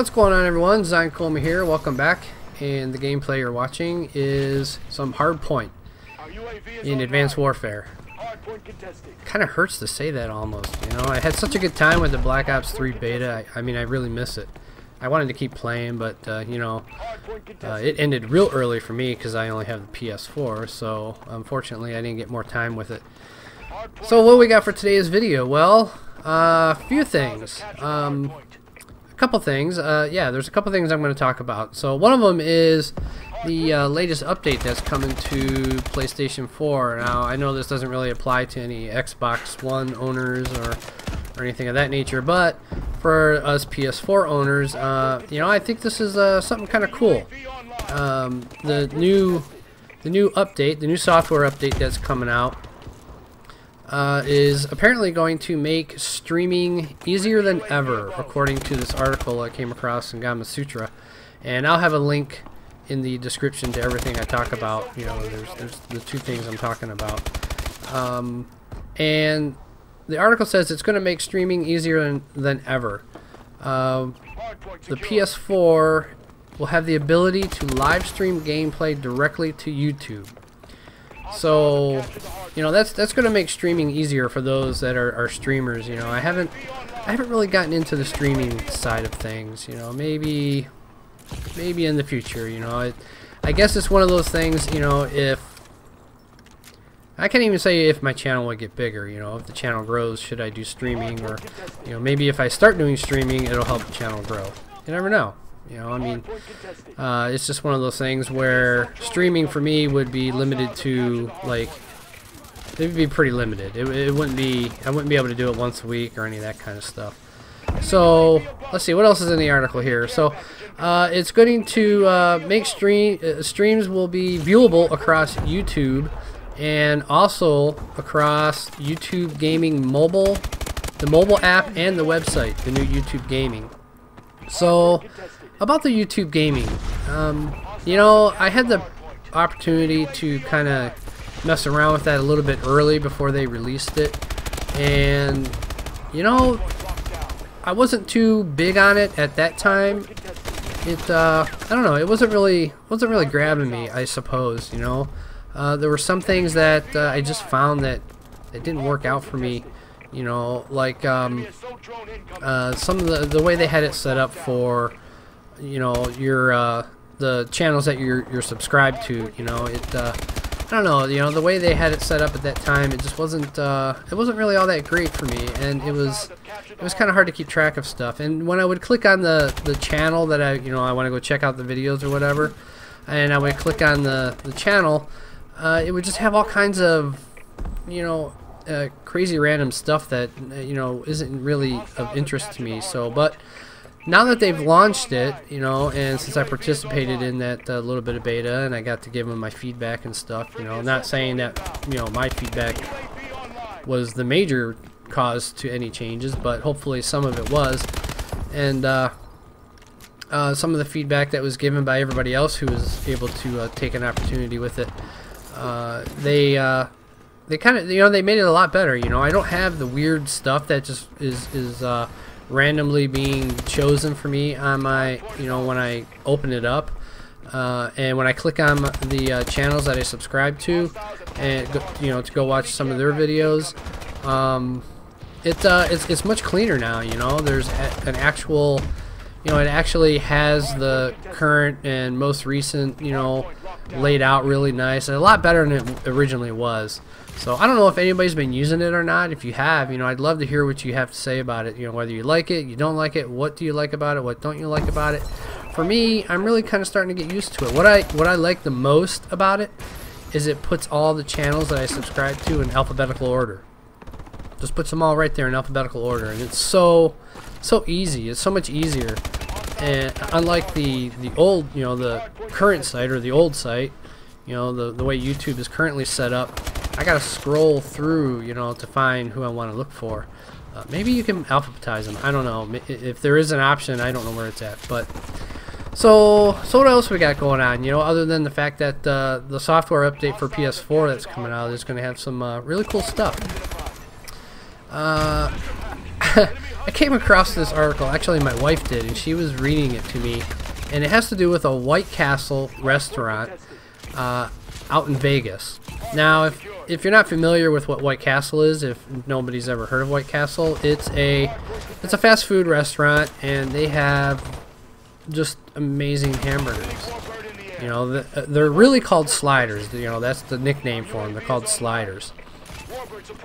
What's going on, everyone? Designedcoma here. Welcome back. And the gameplay you're watching is some Hardpoint in Advanced Warfare. Kind of hurts to say that almost. You know, I had such a good time with the Black Ops 3 beta. I mean, I really miss it. I wanted to keep playing, but you know, it ended real early for me because I only have the PS4. So unfortunately, I didn't get more time with it. So what we got for today's video? Well, a few things. A couple things. Yeah, there's a couple things I'm going to talk about. So one of them is the latest update that's coming to PlayStation 4. Now, I know this doesn't really apply to any Xbox One owners or anything of that nature, but for us PS4 owners, you know, I think this is something kind of cool. The new update, the new software update that's coming out, is apparently going to make streaming easier than ever, according to this article I came across in Gama Sutra. And I'll have a link in the description to everything I talk about. You know, there's the two things I'm talking about. And the article says it's going to make streaming easier than ever. The PS4 will have the ability to live stream gameplay directly to YouTube. So, you know, that's going to make streaming easier for those that are streamers. You know, I haven't really gotten into the streaming side of things. You know, maybe in the future. You know, I guess it's one of those things. You know, if I can't even say if my channel would get bigger. You know, if the channel grows, should I do streaming, or you know, maybe if I start doing streaming, it'll help the channel grow. You never know. You know, I mean, it's just one of those things where streaming for me would be limited to, like, it would be pretty limited. It wouldn't be, I wouldn't be able to do it once a week or any of that kind of stuff. So, let's see, what else is in the article here? So, it's going to make streams will be viewable across YouTube and also across YouTube Gaming Mobile, the mobile app, and the website, the new YouTube Gaming. So, about the YouTube Gaming, you know, I had the opportunity to kind of mess around with that a little bit early before they released it, and you know, I wasn't too big on it at that time. I don't know, it wasn't really grabbing me, I suppose. You know, there were some things that I just found that it didn't work out for me. You know, like some of the way they had it set up for, you know, your the channels that you're subscribed to. You know, I don't know. You know, the way they had it set up at that time, it just wasn't really all that great for me, and it was kind of hard to keep track of stuff. And when I would click on the channel that I want to go check out the videos or whatever, and I would click on the channel, it would just have all kinds of, you know, crazy random stuff that you know isn't really of interest to me. So, but now that they've launched it, you know, and since I participated in that little bit of beta and I got to give them my feedback and stuff, you know, not saying that, you know, my feedback was the major cause to any changes, but hopefully some of it was. And some of the feedback that was given by everybody else who was able to take an opportunity with it, they kind of, you know, they made it a lot better. You know, I don't have the weird stuff that just is randomly being chosen for me on my, you know, when I open it up, and when I click on the channels that I subscribe to, and you know, to go watch some of their videos, it's much cleaner now. You know, there's an actual, you know, it actually has the current and most recent, you know, laid out really nice, and a lot better than it originally was. So I don't know if anybody's been using it or not. If you have, you know, I'd love to hear what you have to say about it. You know, whether you like it, you don't like it, what do you like about it, what don't you like about it. For me, I'm really kind of starting to get used to it. What I like the most about it is it puts all the channels that I subscribe to in alphabetical order. Just puts them all right there in alphabetical order, and it's so easy. It's so much easier. And unlike the old, you know, the current site or the old site, you know, the way YouTube is currently set up, I gotta scroll through, you know, to find who I want to look for. Maybe you can alphabetize them. I don't know. If there is an option, I don't know where it's at. But so what else we got going on? You know, other than the fact that the software update for PS4 that's coming out is going to have some really cool stuff. I came across this article, actually my wife did, and she was reading it to me, and it has to do with a White Castle restaurant out in Vegas. Now, if you're not familiar with what White Castle is, if nobody's ever heard of White Castle, it's a fast food restaurant, and they have just amazing hamburgers. You know, they're really called sliders. You know, that's the nickname for them. They're called sliders,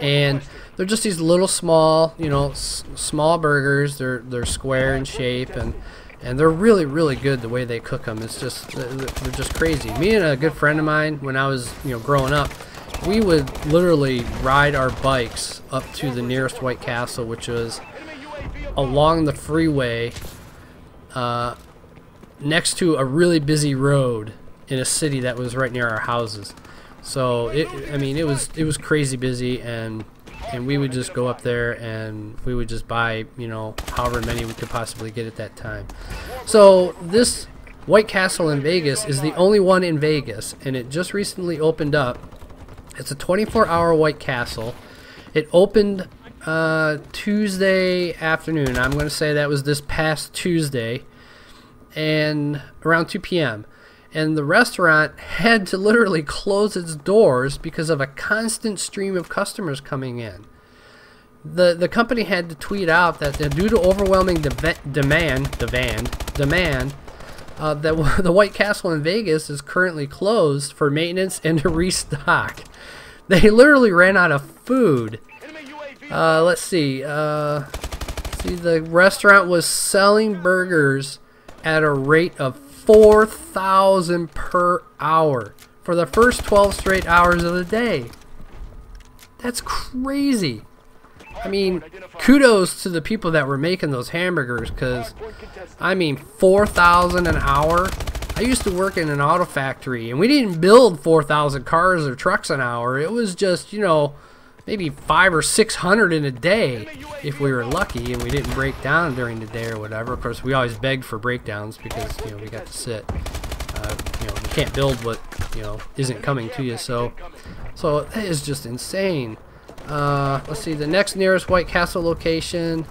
and they're just these little small, you know, small burgers. They're square in shape, and they're really, really good the way they cook them. It's just, they're just crazy. Me and a good friend of mine, when I was, you know, growing up, we would literally ride our bikes up to the nearest White Castle, which was along the freeway, next to a really busy road in a city that was right near our houses. So I mean, it was crazy busy, and we would just go up there and we would just buy, you know, however many we could possibly get at that time. So this White Castle in Vegas is the only one in Vegas, and it just recently opened up. It's a 24-hour White Castle. It opened Tuesday afternoon. I'm going to say that was this past Tuesday, and around 2 p.m. And the restaurant had to literally close its doors because of a constant stream of customers coming in. The company had to tweet out that due to overwhelming demand, the White Castle in Vegas is currently closed for maintenance and to restock. They literally ran out of food. Let's see. The restaurant was selling burgers at a rate of 4,000 per hour for the first 12 straight hours of the day. That's crazy. I mean, kudos to the people that were making those hamburgers, because I mean, 4,000 an hour. I used to work in an auto factory, and we didn't build 4,000 cars or trucks an hour. It was just, you know, maybe 500 or 600 in a day if we were lucky and we didn't break down during the day or whatever. Of course, we always begged for breakdowns because, you know, we got to sit. You know, you can't build what, you know, isn't coming to you. So that is just insane. Let's see, the next nearest White Castle location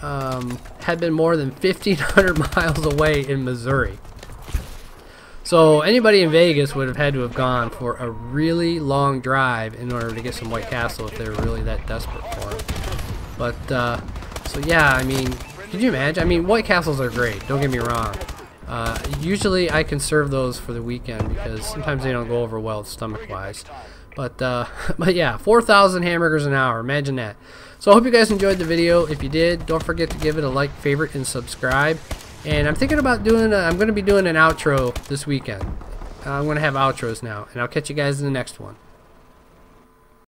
had been more than 1,500 miles away in Missouri. So anybody in Vegas would have had to have gone for a really long drive in order to get some White Castle if they were really that desperate for it. But, so yeah, I mean, could you imagine? I mean, White Castles are great, don't get me wrong. Usually I can serve those for the weekend because sometimes they don't go over well stomach-wise. But yeah, 4,000 hamburgers an hour, imagine that. So I hope you guys enjoyed the video. If you did, don't forget to give it a like, favorite, and subscribe. And I'm thinking about doing, I'm going to be doing an outro this weekend. I'm going to have outros now, and I'll catch you guys in the next one.